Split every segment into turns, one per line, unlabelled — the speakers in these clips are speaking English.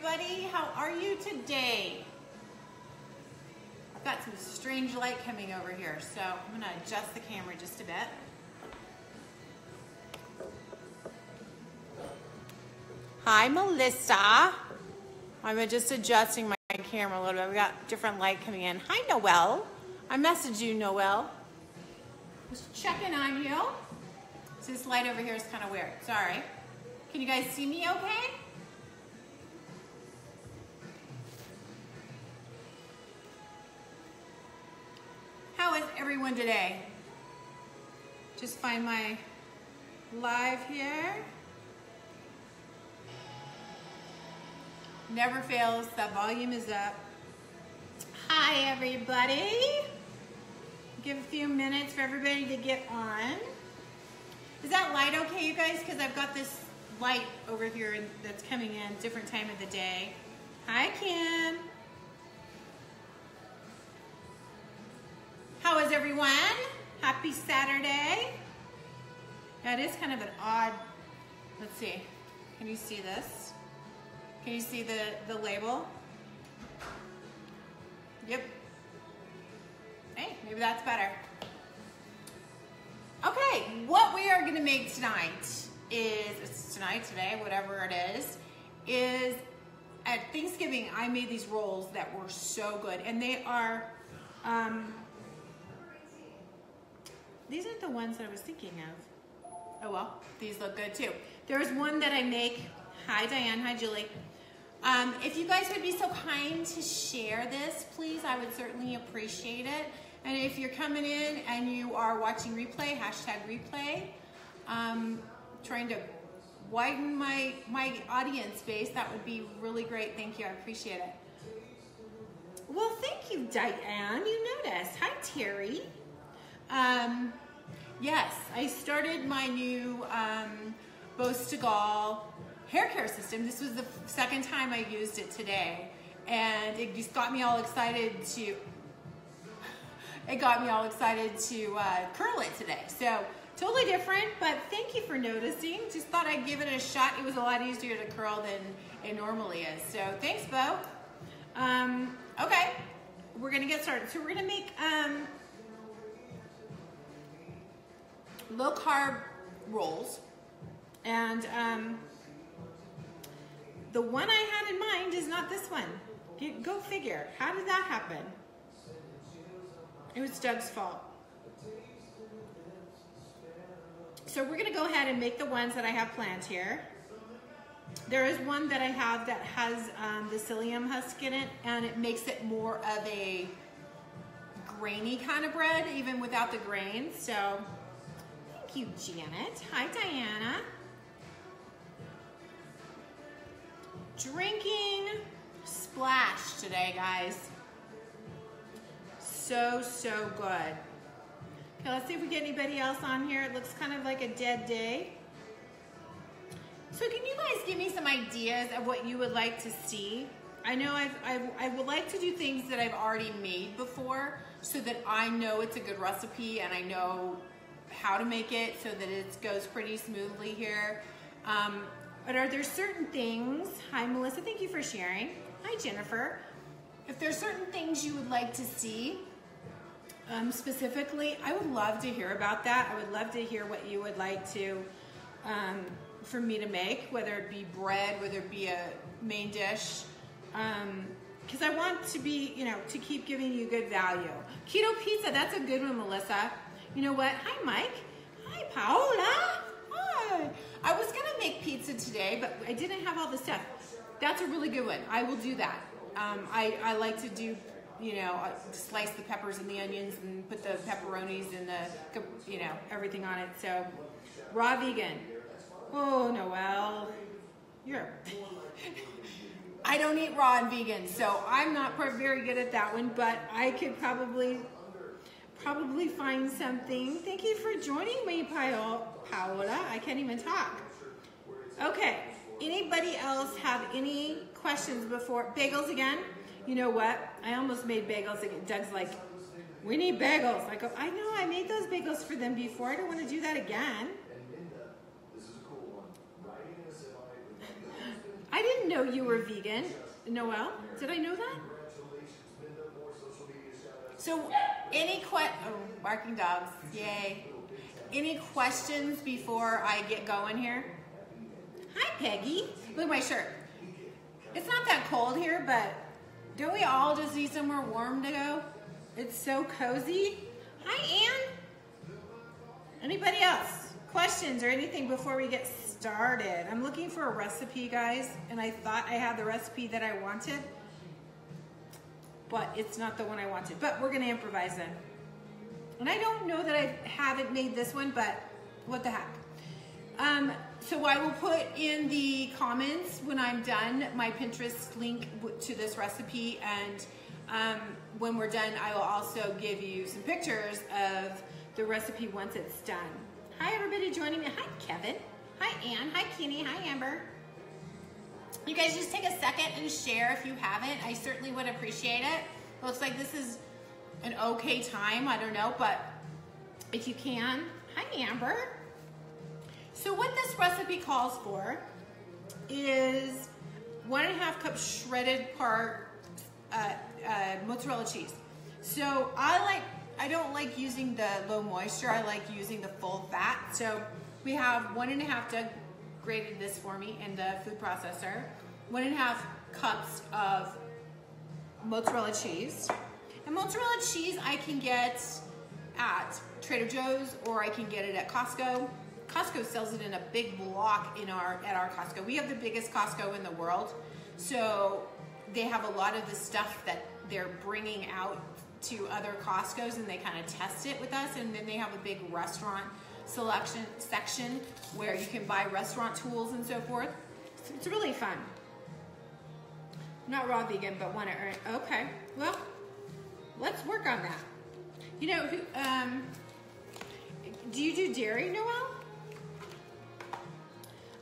everybody. How are you today? I've got some strange light coming over here, so I'm gonna adjust the camera just a bit. Hi, Melissa. I'm just adjusting my camera a little bit. We got different light coming in. Hi, Noelle. I messaged you, Noelle. Just checking on you. So this light over here is kind of weird. Sorry. Can you guys see me okay? How is everyone today? Just find my live here. Never fails, that volume is up. Hi everybody. Give a few minutes for everybody to get on. Is that light okay, you guys? Because I've got this light over here that's coming in different time of the day. Hi Kim. How is everyone? Happy Saturday. That is kind of an odd, let's see. Can you see this? Can you see the label? Yep. Hey, maybe that's better. Okay, what we are gonna make tonight it's today, whatever it is at Thanksgiving, I made these rolls that were so good. And they are, these aren't the ones that I was thinking of. Oh well, these look good too. There's one that I make. Hi Diane, hi Julie. If you guys would be so kind to share this, please, I would certainly appreciate it. And if you're coming in and you are watching replay, hashtag replay, trying to widen my audience base, that would be really great. Thank you, I appreciate it. Well, thank you, Diane, you noticed. Hi, Terry. Yes, I started my new Bostagal hair care system. This was the second time I used it today, and it just got me all excited to curl it today. So totally different, but thank you for noticing. Just thought I'd give it a shot. It was a lot easier to curl than it normally is. So thanks, Bo. Okay, we're gonna get started. So we're gonna make low carb rolls, and the one I had in mind is not this one. Go figure. How did that happen? It was Doug's fault. So we're gonna go ahead and make the ones that I have planned here. There is one that I have that has the psyllium husk in it, and it makes it more of a grainy kind of bread, even without the grains. So thank you, Janet. Hi, Diana. Drinking splash today, guys. So good. Okay, let's see if we get anybody else on here. It looks kind of like a dead day. So can you guys give me some ideas of what you would like to see? I know I would like to do things that I've already made before, so that I know it's a good recipe and I know how to make it so that it goes pretty smoothly here. But are there certain things, hi Melissa, thank you for sharing. Hi Jennifer. If there's certain things you would like to see specifically, I would love to hear about that. I would love to hear what you would like to, for me to make, whether it be bread, whether it be a main dish. Because I want to be, to keep giving you good value. Keto pizza, that's a good one, Melissa. You know what? Hi Mike. Hi Paola. Hi. I was gonna make pizza today, but I didn't have all the stuff. That's a really good one. I will do that. I like to do, slice the peppers and the onions and put the pepperonis and the, everything on it. So, raw vegan. Oh, Noelle, I don't eat raw and vegan, so I'm not very good at that one, but I could probably find something. Thank you for joining me, Paola. I can't even talk. Okay, anybody else have any questions before? Bagels again? You know what? I almost made bagels again. Doug's like, we need bagels. I go, I know, I made those bagels for them before. I don't want to do that again. I didn't know you were vegan, Noelle. Did I know that? So, barking dogs, yay. Any questions before I get going here? Hi, Peggy. Look at my shirt. It's not that cold here, but don't we all just need somewhere warm to go? It's so cozy. Hi, Ann. Anybody else? Questions or anything before we get started? I'm looking for a recipe, guys, and I thought I had the recipe that I wanted, but it's not the one I wanted. But we're gonna improvise then. And I don't know that I haven't made this one, but what the heck. So I will put in the comments when I'm done my Pinterest link to this recipe, and when we're done, I will also give you some pictures of the recipe once it's done. Hi, everybody joining me. Hi, Kevin. Hi, Ann. Hi, Kenny. Hi, Amber. You guys just take a second and share if you haven't. I certainly would appreciate it. Looks like this is an okay time. I don't know, but if you can. Hi, Amber. So what this recipe calls for is 1.5 cups shredded mozzarella cheese. So I don't like using the low moisture. I like using the full fat. So we have 1.5, Doug grated this for me in the food processor, 1.5 cups of mozzarella cheese. And mozzarella cheese I can get at Trader Joe's, or I can get it at Costco. Costco sells it in a big block at our Costco. We have the biggest Costco in the world, so they have a lot of the stuff that they're bringing out to other Costco's, and they kind of test it with us. And then they have a big restaurant selection section where you can buy restaurant tools and so forth. It's really fun. Not raw vegan, but want to earn. Okay, well, let's work on that. You know, do you do dairy, Noelle?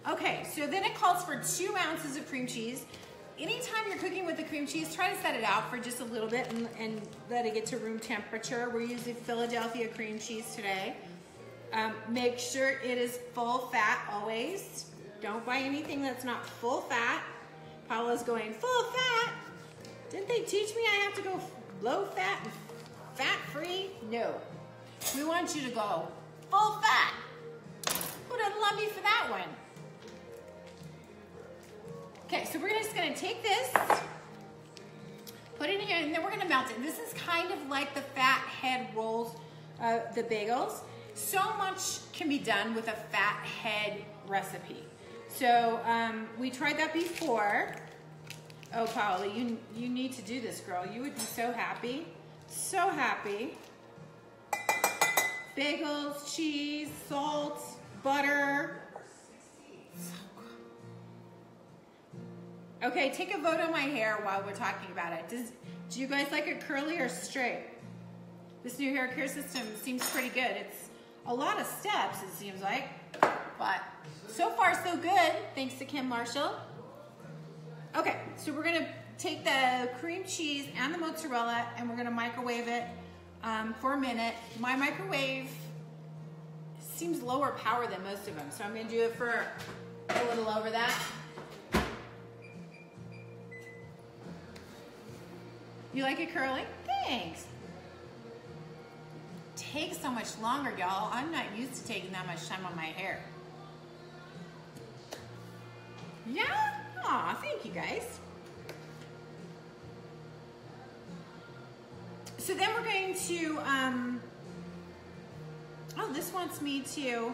Okay, so then it calls for 2 ounces of cream cheese. Anytime you're cooking with the cream cheese, try to set it out for just a little bit and let it get to room temperature. We're using Philadelphia cream cheese today. Make sure it is full fat always. Don't buy anything that's not full fat. Paula's going, full fat? Didn't they teach me I have to go low fat and fat free? No. We want you to go full fat. Who doesn't love me for that one? Okay, so we're just gonna take this, put it in here, and then we're gonna melt it. This is kind of like the fat head rolls, the bagels. So much can be done with a fat head recipe. So we tried that before. Oh, Paula, you need to do this, girl. You would be so happy. So happy. Bagels, cheese, salt, butter. Okay, take a vote on my hair while we're talking about it. Do you guys like it curly or straight? This new hair care system seems pretty good. It's a lot of steps, it seems like, but so far so good, thanks to Kim Marshall. Okay, so we're gonna take the cream cheese and the mozzarella and we're gonna microwave it for a minute. My microwave seems lower power than most of them, so I'm gonna do it for a little over that. You like it curly? Thanks. Takes so much longer, y'all. I'm not used to taking that much time on my hair. Yeah? Aw, thank you guys. So then we're going to, oh, this wants me to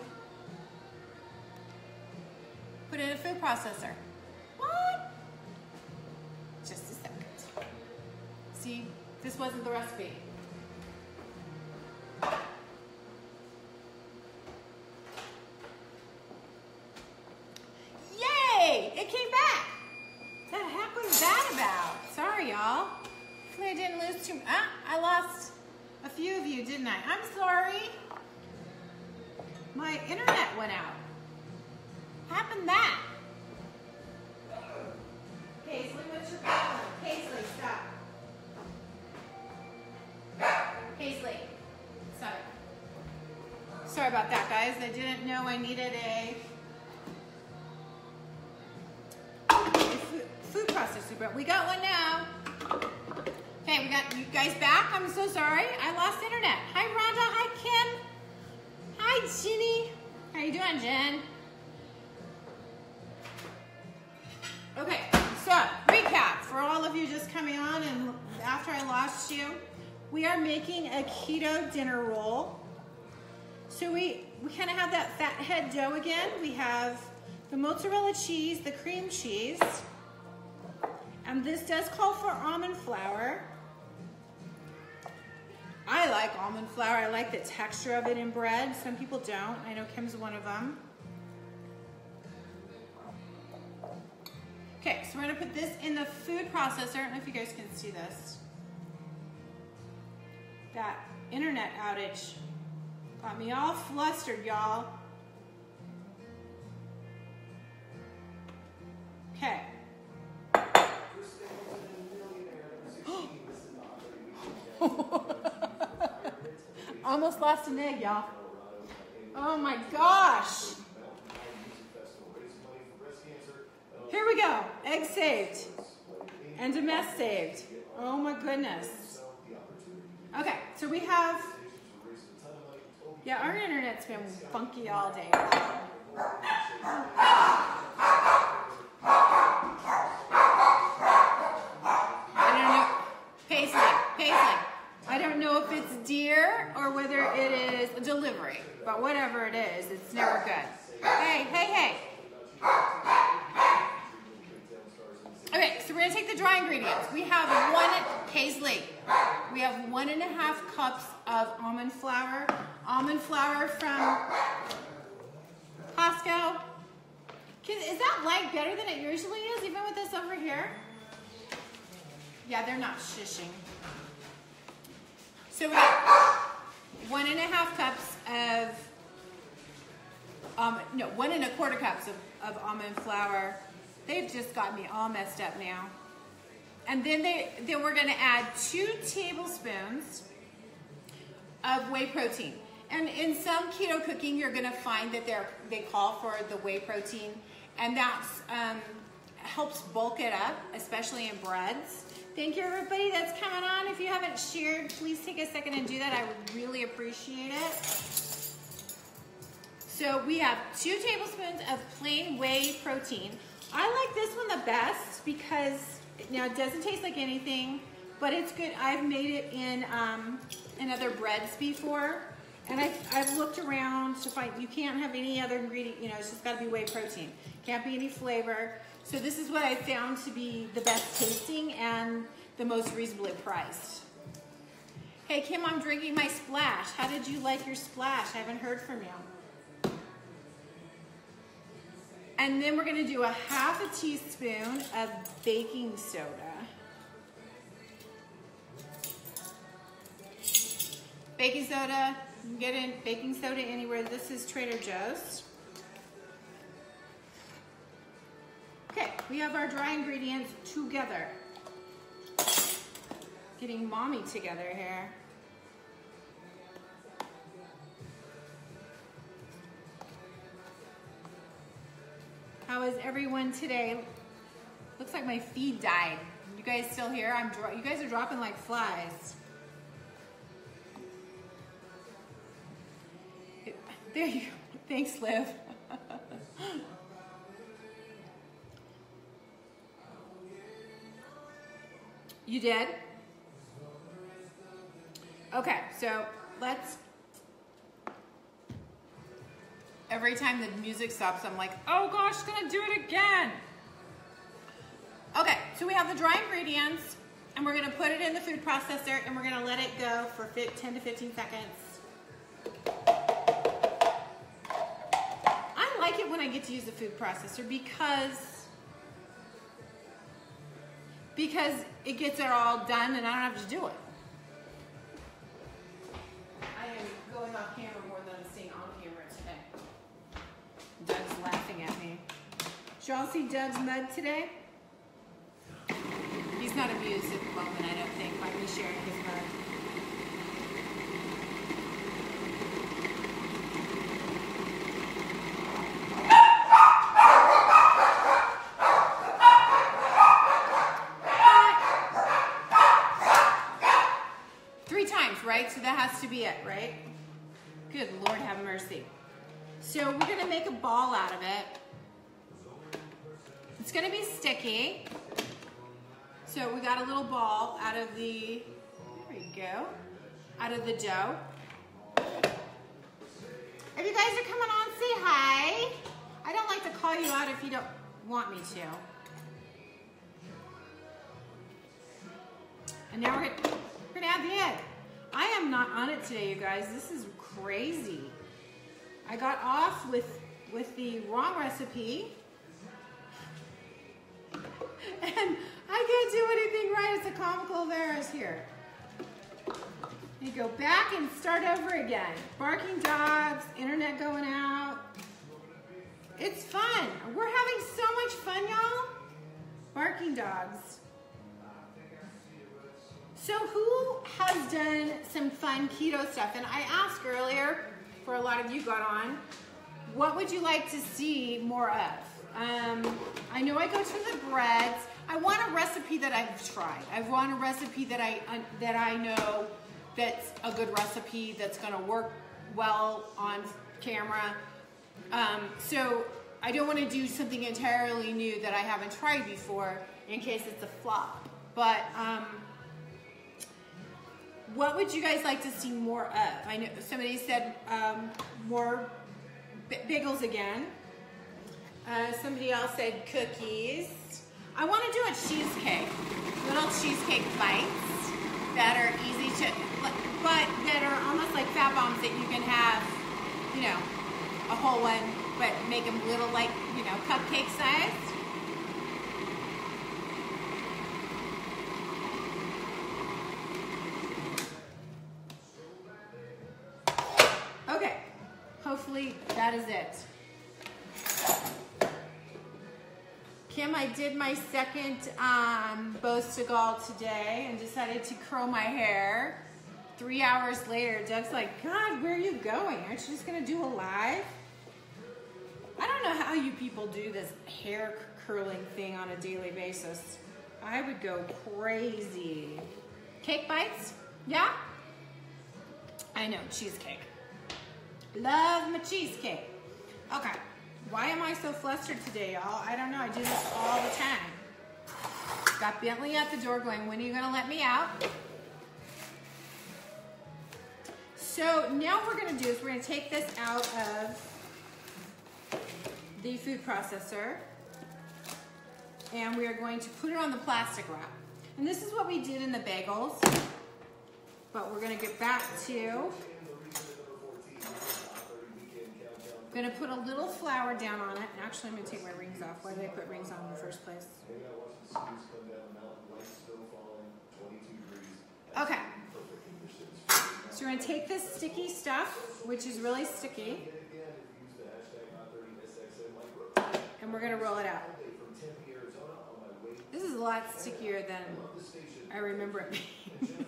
put it in a food processor. What? Just a second. See, this wasn't the recipe. Yay! It came back! What the heck was that about? Sorry, y'all. Hopefully I didn't lose too much. I lost a few of you, didn't I? I'm sorry. My internet went out. Happened that? Paisley, what's your problem? Paisley, stop. Paisley, sorry. Sorry about that, guys. I didn't know I needed processor, but we got one now. Okay, we got you guys back. I'm so sorry. I lost internet. Hi, Rhonda. Hi, Kim. Hi, Ginny. How you doing, Jen? Okay, so recap for all of you just coming on and after I lost you. We are making a keto dinner roll. So we kind of have that fathead dough again. We have the mozzarella cheese, the cream cheese, and this does call for almond flour. I like almond flour. I like the texture of it in bread. Some people don't. I know Kim's one of them. Okay, so we're gonna put this in the food processor. I don't know if you guys can see this. That internet outage got me all flustered, y'all. Okay. Almost lost an egg, y'all. Oh my gosh. Here we go. Egg saved. And a mess saved. Oh my goodness. Okay, so we have, yeah, our internet's been funky all day. I don't know. Paisley. I don't know if it's deer or whether it is a delivery, but whatever it is, it's never good. Hey. Okay, so we're gonna take the dry ingredients. We have Paisley. We have 1.5 cups of almond flour. Almond flour from Costco. Is that light better than it usually is, even with this over here? Yeah, they're not shishing. So we have 1.25 cups of, 1.25 cups of almond flour. They've just got me all messed up now. And then we're gonna add 2 tablespoons of whey protein. And in some keto cooking, you're gonna find that they call for the whey protein, and that helps bulk it up, especially in breads. Thank you, everybody that's coming on. If you haven't shared, please take a second and do that. I would really appreciate it. So we have 2 tablespoons of plain whey protein. I like this one the best because now it doesn't taste like anything, but it's good. I've made it in other breads before, and I've looked around to find, you can't have any other ingredient, it's just gotta be whey protein. Can't be any flavor. So this is what I found to be the best tasting and the most reasonably priced. Hey Kim, I'm drinking my splash. How did you like your splash? I haven't heard from you. And then we're gonna do 1/2 teaspoon of baking soda. Baking soda, you can get in baking soda anywhere. This is Trader Joe's. Okay, we have our dry ingredients together. Getting mommy together here. How is everyone today? Looks like my feed died. You guys still here? You guys are dropping like flies. There you go. Thanks, Liv. You did? Okay, so let's, every time the music stops, I'm like, oh gosh, it's gonna do it again. Okay, so we have the dry ingredients, and we're gonna put it in the food processor, and we're gonna let it go for 10 to 15 seconds. I like it when I get to use the food processor because it gets it all done and I don't have to do it. I am going off camera more than I'm seeing on camera today. Doug's laughing at me. Did y'all see Doug's mug today? He's not amused at the moment, I don't think, by me sharing his mug. right? So that has to be it, right? Good Lord have mercy. So we're gonna make a ball out of it. It's gonna be sticky. So we got a little ball out of the, there you go, out of the dough. If you guys are coming on, say hi. I don't like to call you out if you don't want me to. And now we're gonna add the egg. I am not on it today, you guys. This is crazy. I got off with the wrong recipe. And I can't do anything right. It's a comical of errors here. You go back and start over again. Barking dogs, internet going out. It's fun. We're having so much fun, y'all. Barking dogs. So who has done some fun keto stuff? And I asked earlier, for a lot of you got on, what would you like to see more of? I know I go to the breads. I want a recipe that I've tried. I want a recipe that I know that's a good recipe that's gonna work well on camera. So I don't want to do something entirely new that I haven't tried before in case it's a flop. But what would you guys like to see more of? I know somebody said more bagels again. Somebody else said cookies. I want to do a cheesecake. Little cheesecake bites that are easy to, but that are almost like fat bombs that you can have, you know, a whole one, but make them little, like, you know, cupcake sized. Okay, hopefully that is it. Kim, I did my second Bostagal today and decided to curl my hair. 3 hours later, Doug's like, God, where are you going? Aren't you just gonna do a live? I don't know how you people do this hair curling thing on a daily basis. I would go crazy. Cake bites? Yeah? I know, cheesecake. Love my cheesecake. Okay. Why am I so flustered today, y'all? I don't know. I do this all the time. Got Bentley at the door going, when are you going to let me out? So now what we're going to do is we're going to take this out of the food processor. And we are going to put it on the plastic wrap. And this is what we did in the bagels. But we're going to get back to... I'm gonna put a little flour down on it. Actually, I'm gonna take my rings off. Why did I put rings on in the first place? Okay. So we're gonna take this sticky stuff, which is really sticky, and we're gonna roll it out. This is a lot stickier than I remember it being.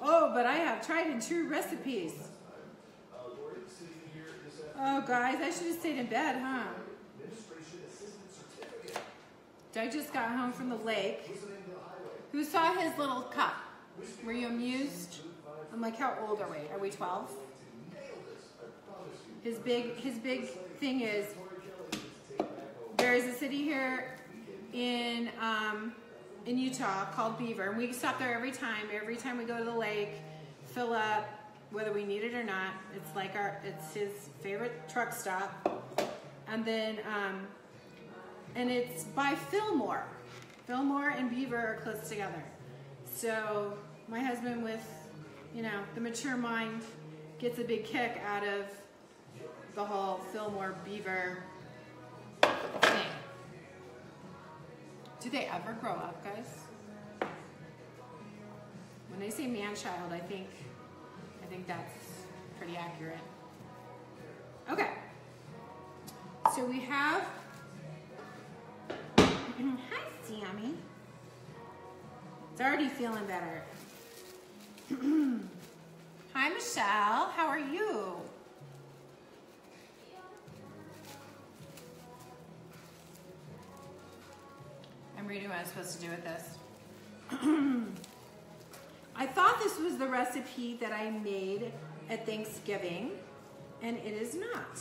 Oh, but I have tried and true recipes. Oh, guys, I should have stayed in bed, huh? Doug just got home from the lake. Who saw his little cup? Were you amused? I'm like, how old are we? Are we 12? His big thing is, there is a city here in Utah called Beaver, and we stop there every time we go to the lake, fill up, whether we need it or not. It's like it's his favorite truck stop. And then, and it's by Fillmore. Fillmore and Beaver are close together. So my husband with, you know, the mature mind gets a big kick out of the whole Fillmore Beaver thing. Do they ever grow up, guys? When they say man-child, I think that's pretty accurate. Okay. So we have, hi Sammy. It's already feeling better. Hi Michelle, how are you? I'm reading what I'm supposed to do with this. I thought this was the recipe that I made at Thanksgiving, and it is not.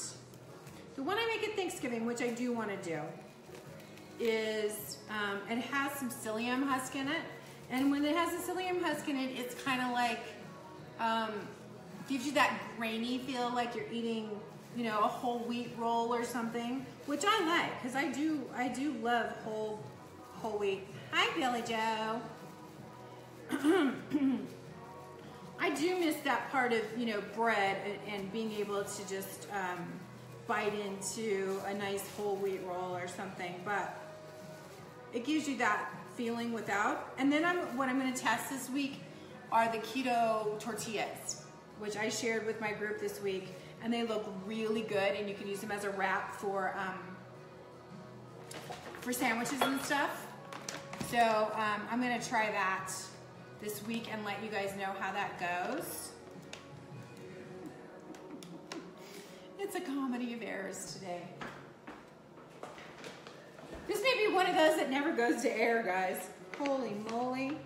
The one I make at Thanksgiving, which I do want to do, is, it has some psyllium husk in it. And when it has a psyllium husk in it, it's kind of like, gives you that grainy feel like you're eating, you know, a whole wheat roll or something, which I like, because I do love whole wheat. Hi, Billy Joe. I do miss that part of, you know, bread and being able to just bite into a nice whole wheat roll or something, but it gives you that feeling without. And then what I'm going to test this week are the keto tortillas, which I shared with my group this week, and they look really good, and you can use them as a wrap for sandwiches and stuff. So I'm going to try that this week and let you guys know how that goes. It's a comedy of errors today. This may be one of those that never goes to air, guys. Holy moly.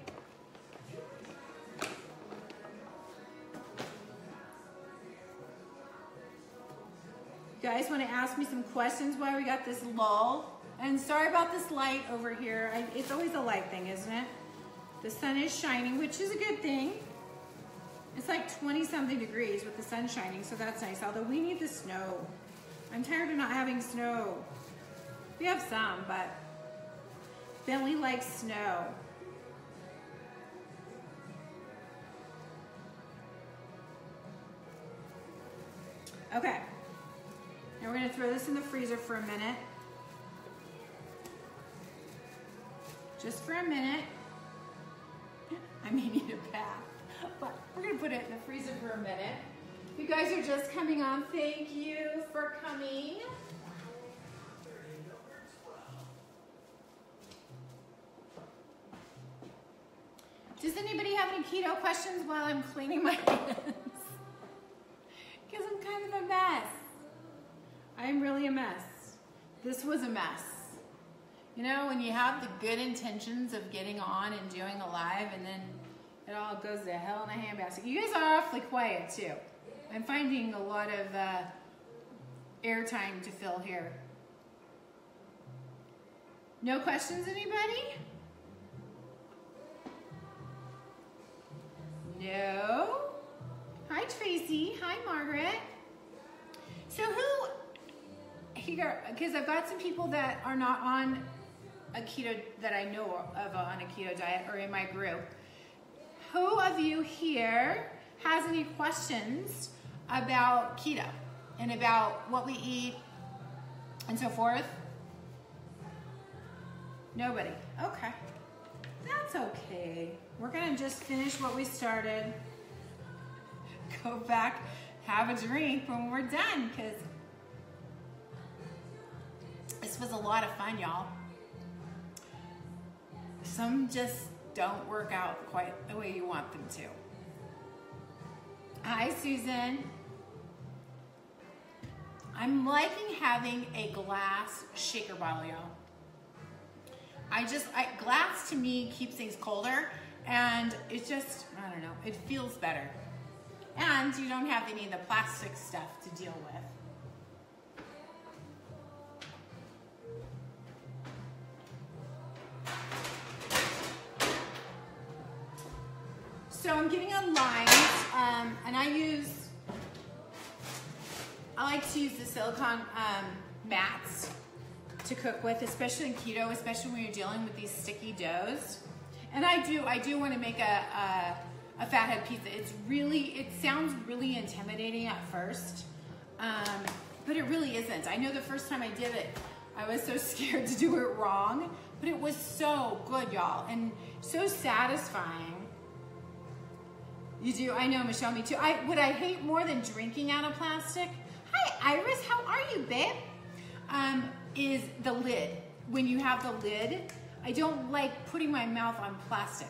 You guys want to ask me some questions while we got this lull? And sorry about this light over here. It's always a light thing, isn't it? The sun is shining, which is a good thing. It's like 20-something degrees with the sun shining, so that's nice. Although we need the snow. I'm tired of not having snow. We have some, but Bentley likes snow. Okay. Now we're going to throw this in the freezer for a minute. Just for a minute. I may need a bath, but we're going to put it in the freezer for a minute. You guys are just coming on. Thank you for coming. Does anybody have any keto questions while I'm cleaning my hands? Because I'm kind of a mess. I'm really a mess. This was a mess. You know, when you have the good intentions of getting on and doing a live, and then it all goes to hell in a handbasket. You guys are awfully quiet too. I'm finding a lot of airtime to fill here. No questions, anybody? No? Hi, Tracy. Hi, Margaret. So who, here, because I've got some people that are not on a keto, that I know of on a keto diet or in my group. Who of you here has any questions about keto and about what we eat and so forth? Nobody. Okay. That's okay. We're going to just finish what we started. Go back, have a drink when we're done, because this was a lot of fun, y'all. Some just don't work out quite the way you want them to. Hi, Susan. I'm liking having a glass shaker bottle, y'all. Glass to me keeps things colder, and it just, I don't know, it feels better. And you don't have any of the plastic stuff to deal with. So I'm getting a lime, and I like to use the silicone mats to cook with, especially in keto, especially when you're dealing with these sticky doughs. And I do want to make a fathead pizza. It sounds really intimidating at first, but it really isn't. I know the first time I did it, I was so scared to do it wrong, but it was so good, y'all, and so satisfying. You do, I know, Michelle, me too. What I hate more than drinking out of plastic, hi Iris, how are you, babe? Is the lid. When you have the lid, I don't like putting my mouth on plastic.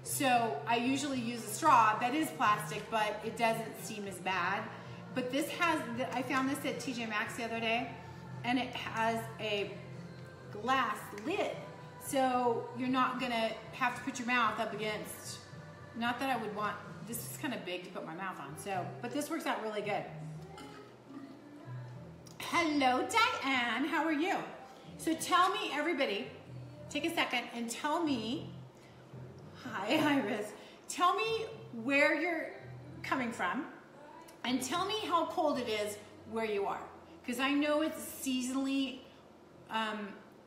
So I usually use a straw that is plastic, but it doesn't seem as bad. But this I found this at TJ Maxx the other day, and it has a glass lid. So you're not gonna have to put your mouth up against Not that I would want, this is kind of big to put my mouth on, so, but this works out really good. Hello, Diane, how are you? So tell me, everybody, take a second and tell me, hi, Iris, tell me where you're coming from and tell me how cold it is where you are. Because I know it's seasonally,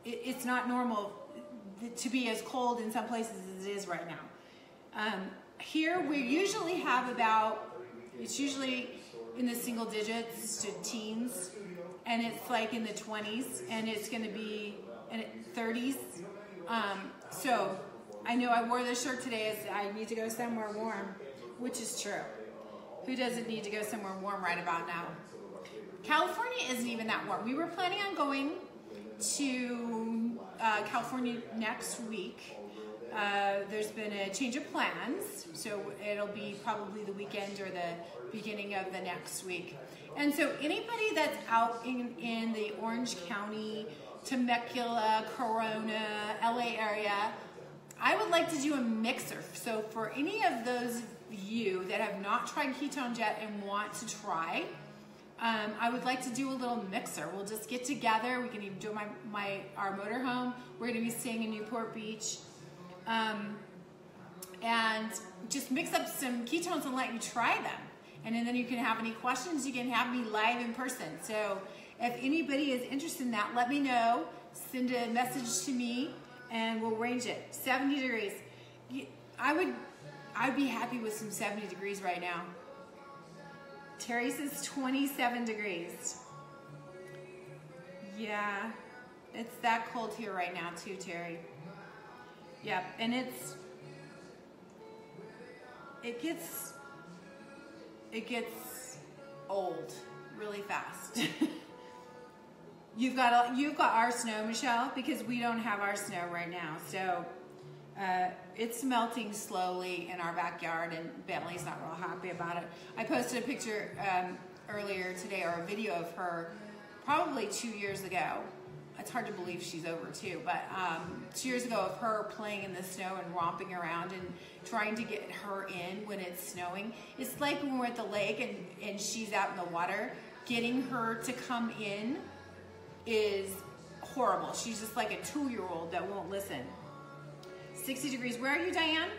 it's not normal to be as cold in some places as it is right now. Here we usually have about, it's usually in the single digits to teens, and it's like in the 20s, and it's gonna be in 30s. So I know I wore this shirt today as I need to go somewhere warm, which is true. Who doesn't need to go somewhere warm right about now? California isn't even that warm. We were planning on going to California next week. There's been a change of plans, so it'll be probably the weekend or the beginning of the next week. And so anybody that's out in the Orange County, Temecula, Corona, LA area, I would like to do a mixer. So for any of those of you that have not tried ketones yet and want to try, I would like to do a little mixer. We'll just get together. We can even do our motorhome. We're going to be staying in Newport Beach. And just mix up some ketones and let you try them. And then you can have any questions, you can have me live in person. So if anybody is interested in that, let me know. Send a message to me and we'll arrange it. 70 degrees. I'd be happy with some 70 degrees right now. Terry says 27 degrees. Yeah, it's that cold here right now too, Terry. Yep, and it gets old really fast. You've got our snow, Michelle, because we don't have our snow right now. So it's melting slowly in our backyard, and Bentley's not real happy about it. I posted a picture earlier today, or a video of her probably 2 years ago. It's hard to believe she's over 2, but 2 years ago of her playing in the snow and romping around and trying to get her in when it's snowing. It's like when we're at the lake and she's out in the water, getting her to come in is horrible. She's just like a 2-year-old that won't listen. 60 degrees. Where are you, Diane?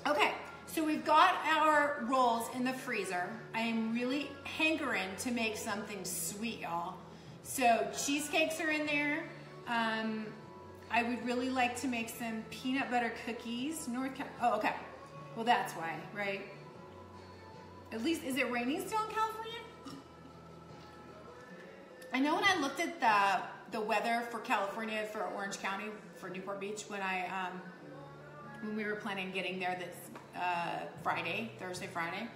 Okay, so we've got our rolls in the freezer. I am really hankering to make something sweet, y'all. So cheesecakes are in there. I would really like to make some peanut butter cookies. Oh, okay. Well, that's why, right? At least, is it raining still in California? I know when I looked at the weather for California, for Orange County, for Newport Beach, when we were planning getting there this Thursday, Friday,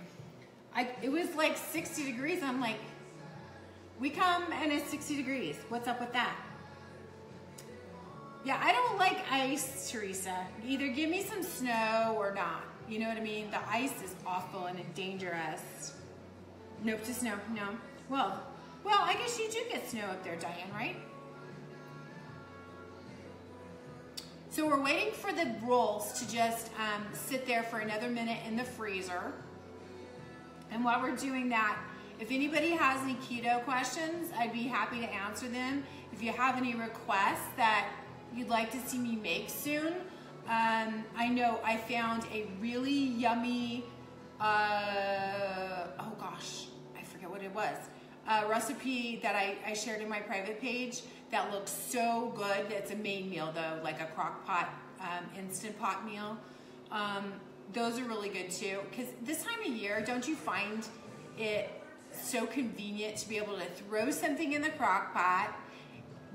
it was like 60 degrees. I'm like, we come and it's 60 degrees. What's up with that? Yeah, I don't like ice, Teresa. Either give me some snow or not. You know what I mean? The ice is awful and dangerous. Nope to snow, no. Well, I guess you do get snow up there, Diane, right? So we're waiting for the rolls to just sit there for another minute in the freezer. And while we're doing that, if anybody has any keto questions, I'd be happy to answer them. If you have any requests that you'd like to see me make soon, I know I found a really yummy, oh gosh, I forget what it was, recipe that I shared in my private page that looks so good. It's a main meal though, like a crock pot, instant pot meal. Those are really good too, because this time of year, don't you find it so convenient to be able to throw something in the crock pot,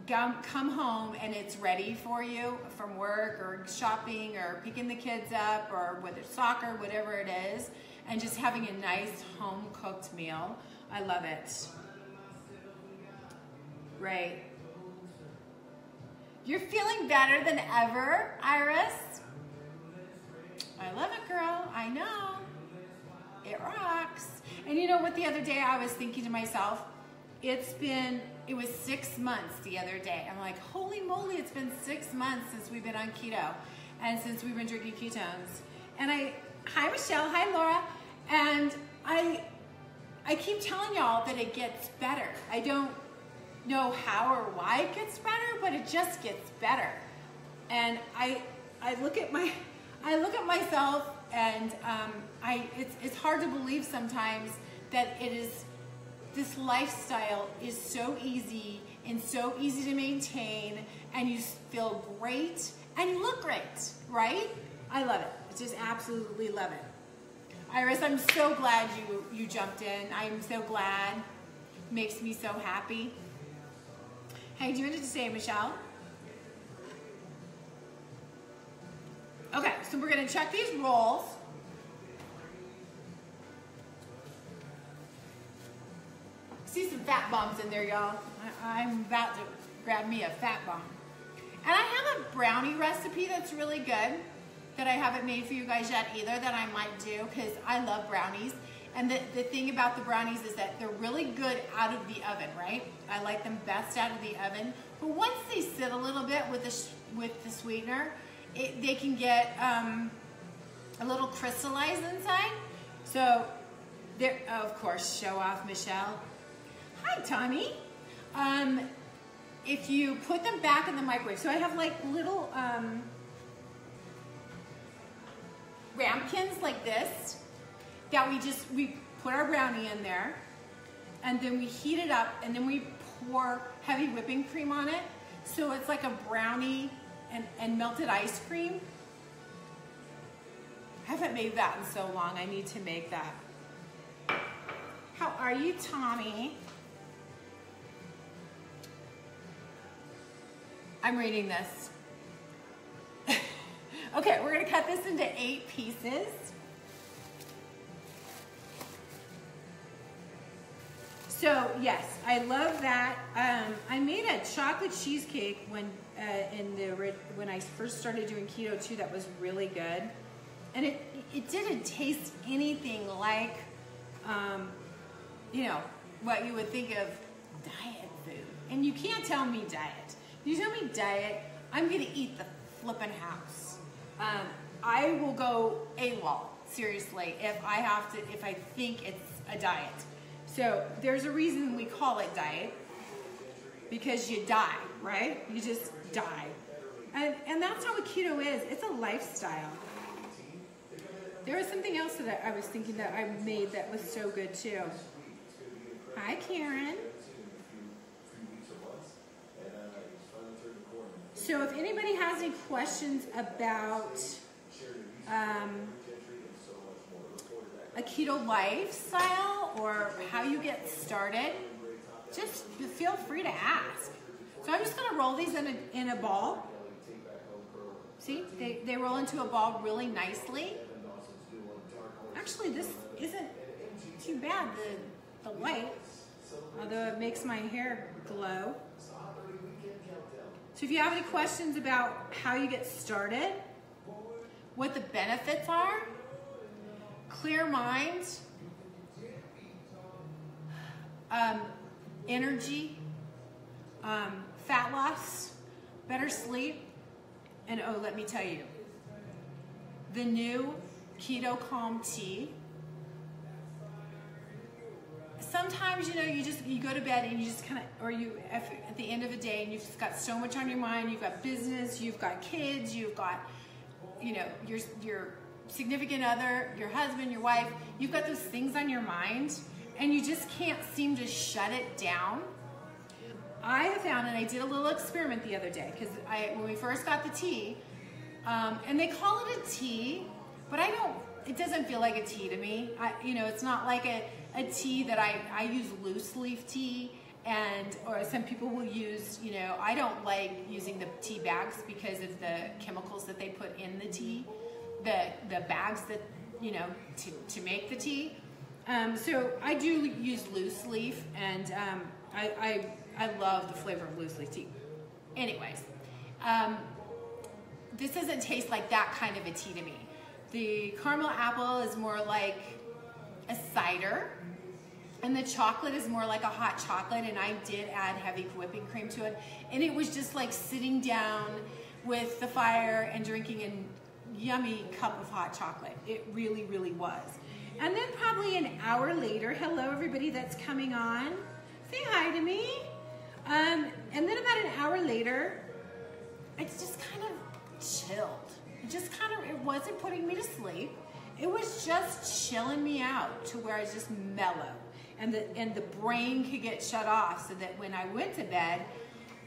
come home and it's ready for you from work or shopping or picking the kids up or whether it's soccer, whatever it is, and just having a nice home cooked meal. I love it. Right. You're feeling better than ever, Iris. I love it, girl. I know. It rocks. And you know what, the other day I was thinking to myself, it's been it was 6 months the other day. I'm like, holy moly, it's been 6 months since we've been on keto and since we've been drinking ketones. And hi Michelle, hi Laura. And I keep telling y'all that it gets better. I don't know how or why it gets better, but it just gets better. And I look at myself, and it's hard to believe sometimes that this lifestyle is so easy and so easy to maintain, and you feel great and you look great, right? I love it. I just absolutely love it. Iris, I'm so glad you jumped in. I'm so glad. Makes me so happy. How you doing today, Michelle? Okay, so we're gonna check these rolls. See some fat bombs in there, y'all. I'm about to grab me a fat bomb. And I have a brownie recipe that's really good that I haven't made for you guys yet either that I might do because I love brownies. And the thing about the brownies is that they're really good out of the oven, right? I like them best out of the oven. But once they sit a little bit with the sweetener, they can get a little crystallized inside. So, of course, show off Michelle. Hi, Tommy. If you put them back in the microwave, so I have like little ramekins like this that we put our brownie in there, and then we heat it up, and then we pour heavy whipping cream on it, so it's like a brownie and melted ice cream. I haven't made that in so long. I need to make that. How are you, Tommy? I'm reading this. Okay, we're gonna cut this into 8 pieces. So yes, I love that. I made a chocolate cheesecake when I first started doing keto too. That was really good, and it didn't taste anything like you know, what you would think of diet food. And you can't tell me diet. You tell me diet, I'm gonna eat the flippin' house. I will go AWOL, seriously, if I think it's a diet. So there's a reason we call it diet, because you die, right? You just die. And that's how a keto is. It's a lifestyle. There was something else that I was thinking that I made that was so good too. Hi, Karen. So if anybody has any questions about a keto lifestyle or how you get started, just feel free to ask. So I'm just gonna roll these in a ball. See, they roll into a ball really nicely. Actually, this isn't too bad, the white, although it makes my hair glow. So if you have any questions about how you get started, what the benefits are, clear mind, energy, fat loss, better sleep, and oh, let me tell you, the new Keto Calm Tea. Sometimes, you know, you go to bed and you just kind of, or you at the end of the day and you've just got so much on your mind. You've got business, you've got kids, you've got, you know, your significant other, your husband, your wife. You've got those things on your mind and you just can't seem to shut it down. I have found, and I did a little experiment the other day, because when we first got the tea, and they call it a tea, but it doesn't feel like a tea to me. You know, it's not like a tea that I use loose leaf tea, or some people will use, you know, I don't like using the tea bags because of the chemicals that they put in the tea, the bags that, you know, to make the tea. So I do use loose leaf, and I love the flavor of loose leaf tea. Anyways, this doesn't taste like that kind of a tea to me. The caramel apple is more like a cider. And the chocolate is more like a hot chocolate, and I did add heavy whipping cream to it. And it was just like sitting down with the fire and drinking a yummy cup of hot chocolate. It really, really was. And then probably an hour later, hello everybody that's coming on, say hi to me. And then about an hour later, it's just kind of chilled. It wasn't putting me to sleep. It was just chilling me out to where I was just mellow. And the brain could get shut off so that when I went to bed,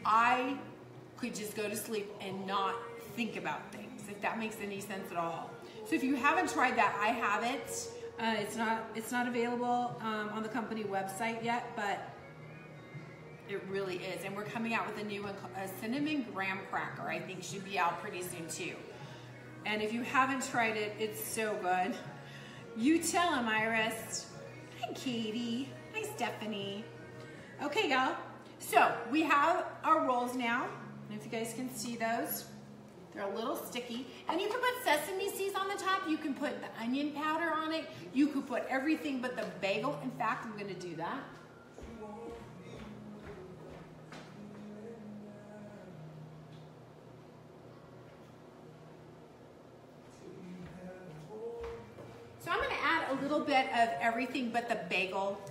I could just go to sleep and not think about things, if that makes any sense at all. So if you haven't tried that, I have it. It's not available on the company website yet, but it really is. And we're coming out with a new one, a cinnamon graham cracker. I think should be out pretty soon too. And if you haven't tried it, it's so good. You tell them, Iris. Hi, Katie. Hi, Stephanie. Okay, y'all. So we have our rolls now. And if you guys can see those, they're a little sticky. And you can put sesame seeds on the top. You can put the onion powder on it. You could put everything but the bagel. In fact, I'm going to do that. So I'm going to add a little bit of everything but the bagel,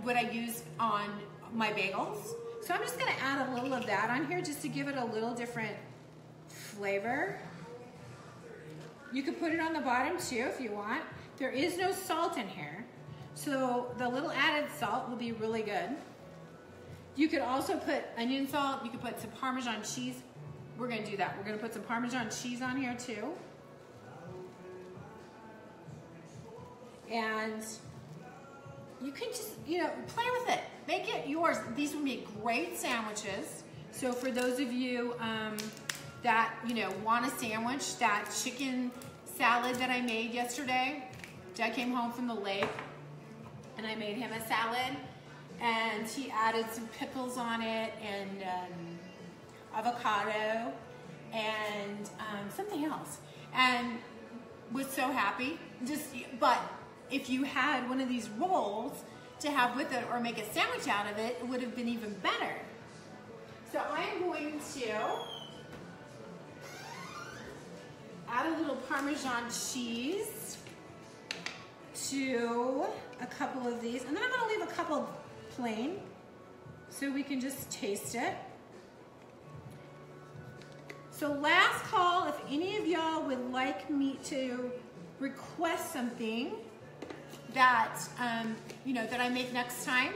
what I use on my bagels. So I'm just going to add a little of that on here just to give it a little different flavor. You could put it on the bottom too if you want. There is no salt in here, so the little added salt will be really good. You could also put onion salt. You could put some Parmesan cheese. We're going to do that. We're going to put some Parmesan cheese on here too. And you can just, play with it. Make it yours. These would be great sandwiches. So for those of you that, want a sandwich, that chicken salad that I made yesterday, Dad came home from the lake and I made him a salad and he added some pickles on it and avocado and something else. And was so happy. But if you had one of these rolls to have with it or make a sandwich out of it, it would have been even better. So I'm going to add a little Parmesan cheese to a couple of these. And then I'm going to leave a couple plain so we can just taste it. So last call, if any of y'all would like me to request something that, that I make next time,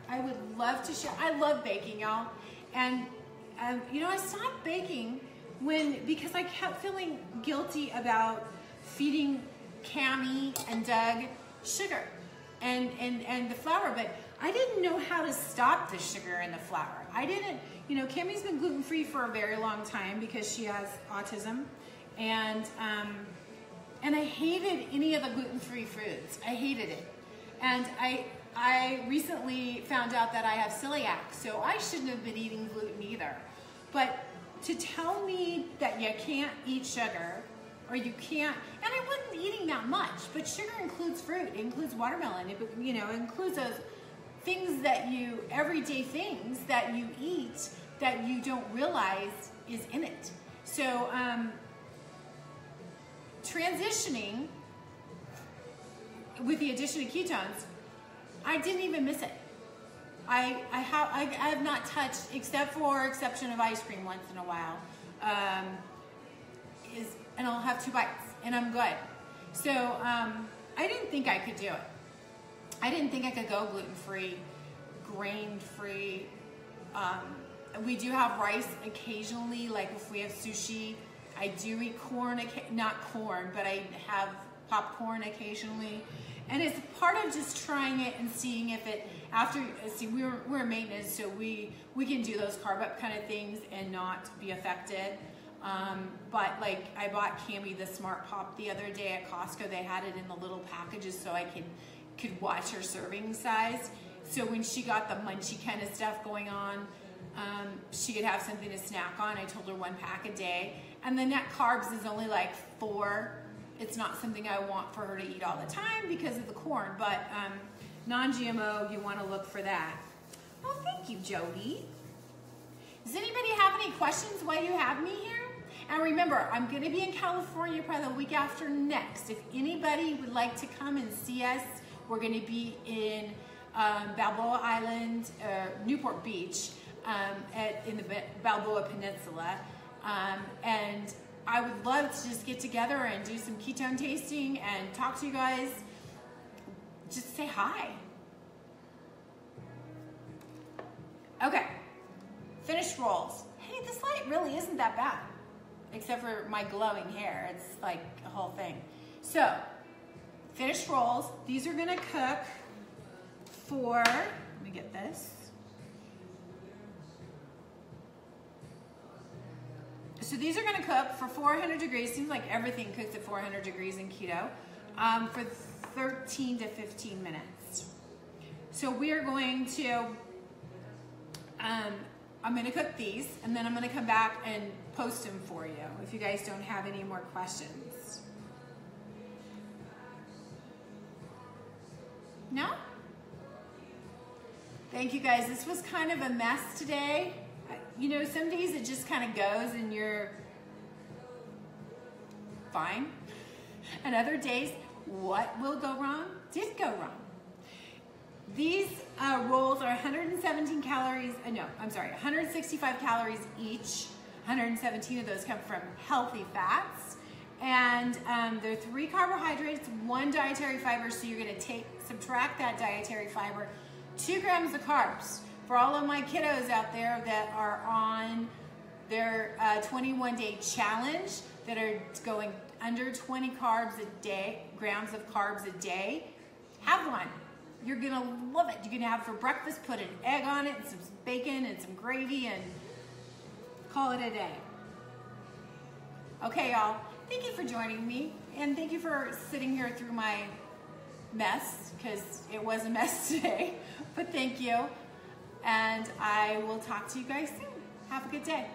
I would love to share. I love baking, y'all. And, I stopped baking because I kept feeling guilty about feeding Cammie and Doug sugar and the flour, but I didn't know how to stop the sugar and the flour. I didn't, Cammie's been gluten-free for a very long time because she has autism, and I hated any of the gluten-free foods. I hated it. And I recently found out that I have celiac, so I shouldn't have been eating gluten either. But to tell me that you can't eat sugar, or you can't, and I wasn't eating that much, but sugar includes fruit, it includes watermelon, it includes those things everyday things that you eat that you don't realize is in it. So, transitioning with the addition of ketones, I didn't even miss it. I have not touched, except for exception of ice cream once in a while, and I'll have 2 bites and I'm good. So I didn't think I could do it. I didn't think I could go gluten-free, grain-free. We do have rice occasionally, like if we have sushi. I do eat corn, not corn, but I have popcorn occasionally. And it's part of just trying it and seeing if it, we're maintenance, so we can do those carb up kind of things and not be affected. But like I bought Cammie the Smart Pop the other day at Costco. They had it in the little packages so I could watch her serving size. So when she got the munchy kind of stuff going on, she could have something to snack on. I told her 1 pack a day. And the net carbs is only like 4 it's not something I want for her to eat all the time because of the corn, but non-GMO, you want to look for that. Oh, thank you, Jody. Does anybody have any questions while you have me here? And remember, I'm going to be in California probably the week after next. If anybody would like to come and see us, we're going to be in Balboa Island, Newport Beach, in the Balboa Peninsula. And I would love to just get together and do some ketone tasting and talk to you guys. Just say hi. Okay, finished rolls. Hey, this light really isn't that bad, except for my glowing hair. It's like a whole thing. So, finished rolls. These are gonna cook for, let me get this. So these are gonna cook for 400 degrees. Seems like everything cooks at 400 degrees in keto, for 13 to 15 minutes. So we are going to, I'm gonna cook these, and then I'm gonna come back and post them for you if you guys don't have any more questions. No? Thank you guys. This was kind of a mess today. You know, some days it just kind of goes and you're fine. And other days, what will go wrong did go wrong. These rolls are 117 calories, no, I'm sorry, 165 calories each. 117 of those come from healthy fats. And there are 3 carbohydrates, 1 dietary fiber, so you're gonna subtract that dietary fiber, 2 grams of carbs. For all of my kiddos out there that are on their 21-day challenge, that are going under 20 carbs a day, grams of carbs a day, have one. You're gonna love it. You're gonna have it for breakfast, put an egg on it, and some bacon and some gravy, and call it a day. Okay, y'all, thank you for joining me, and thank you for sitting here through my mess, because it was a mess today, but thank you. And I will talk to you guys soon. Have a good day.